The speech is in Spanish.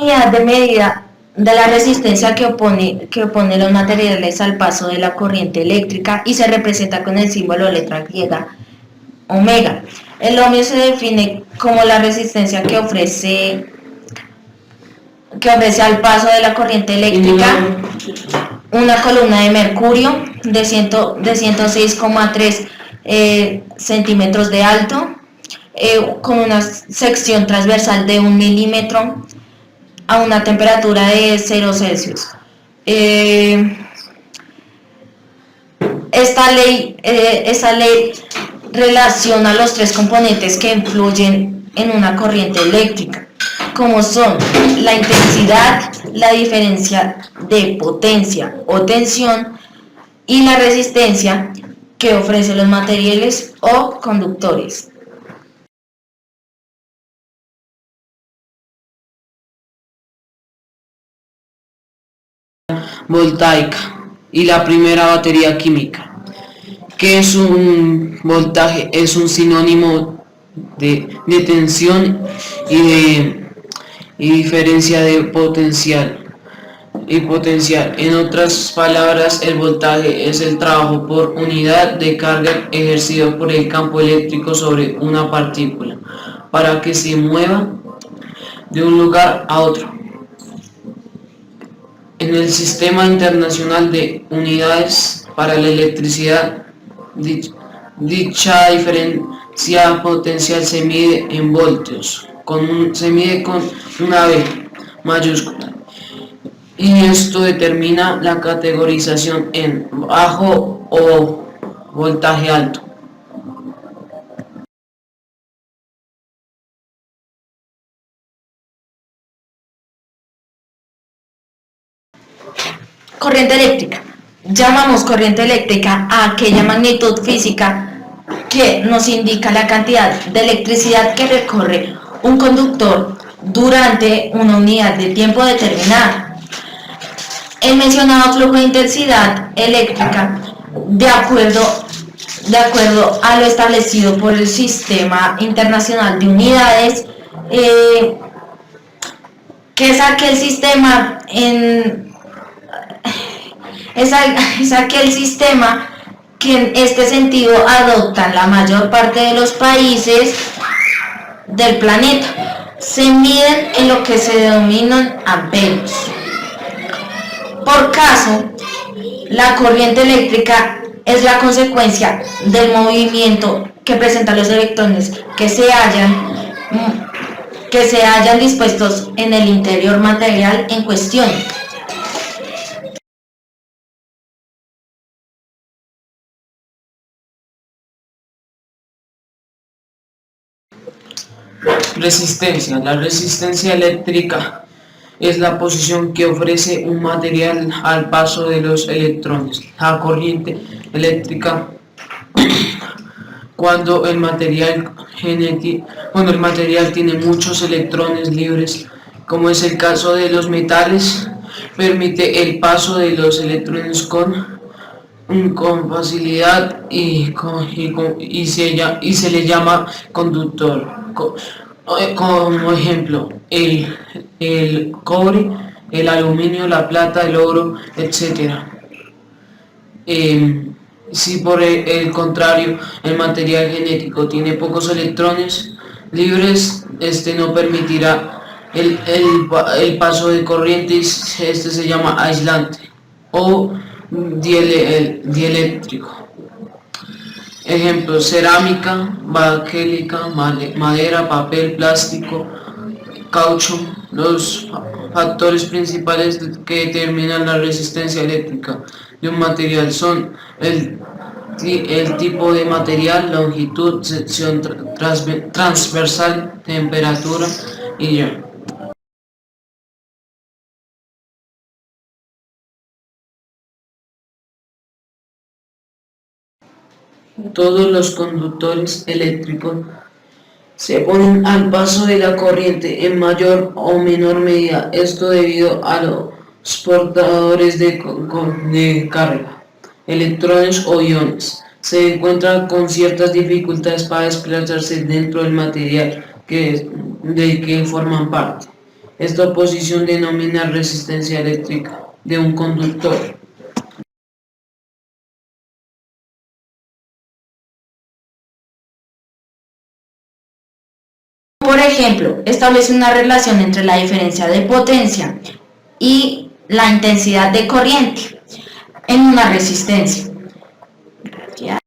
unidad de medida de la resistencia que opone los materiales al paso de la corriente eléctrica y se representa con el símbolo letra griega omega. El ohmio se define como la resistencia que ofrece al paso de la corriente eléctrica una columna de mercurio de 106,3 centímetros de alto, con una sección transversal de 1 milímetro a una temperatura de 0 Celsius. Esta ley relaciona los tres componentes que influyen en una corriente eléctrica, como son la intensidad, la diferencia de potencia o tensión y la resistencia que ofrecen los materiales o conductores. Voltaica y la primera batería química. ¿Qué es un voltaje? Es un sinónimo de tensión y diferencia de potencial. En otras palabras, el voltaje es el trabajo por unidad de carga ejercido por el campo eléctrico sobre una partícula para que se mueva de un lugar a otro. En el Sistema Internacional de Unidades para la Electricidad, dicha diferencia potencial se mide en voltios, se mide con una V mayúscula, y esto determina la categorización en bajo o voltaje alto. Corriente eléctrica. Llamamos corriente eléctrica a aquella magnitud física que nos indica la cantidad de electricidad que recorre un conductor durante una unidad de tiempo determinada. El mencionado flujo de intensidad eléctrica, de acuerdo a lo establecido por el Sistema Internacional de Unidades, que es aquel sistema que en este sentido adoptan la mayor parte de los países del planeta. Se miden en lo que se denominan amperios. Por caso, la corriente eléctrica es la consecuencia del movimiento que presentan los electrones que se hallan dispuestos en el interior material en cuestión. Resistencia. La resistencia eléctrica es la posición que ofrece un material al paso de los electrones. La corriente eléctrica, cuando el material tiene muchos electrones libres, como es el caso de los metales, permite el paso de los electrones con facilidad y se le llama conductor. Como ejemplo, el cobre, el aluminio, la plata, el oro, etc. Si por el contrario el material genético tiene pocos electrones libres, este no permitirá el paso de corrientes. Este se llama aislante o dieléctrico. Ejemplos: cerámica, baquelita, madera, papel, plástico, caucho. Los factores principales que determinan la resistencia eléctrica de un material son el tipo de material, longitud, sección transversal, temperatura y ya. Todos los conductores eléctricos se oponen al paso de la corriente en mayor o menor medida, esto debido a los portadores de carga, electrones o iones. Se encuentran con ciertas dificultades para desplazarse dentro del material del que forman parte. Esta oposición denomina resistencia eléctrica de un conductor. Por ejemplo, establece una relación entre la diferencia de potencia y la intensidad de corriente en una resistencia.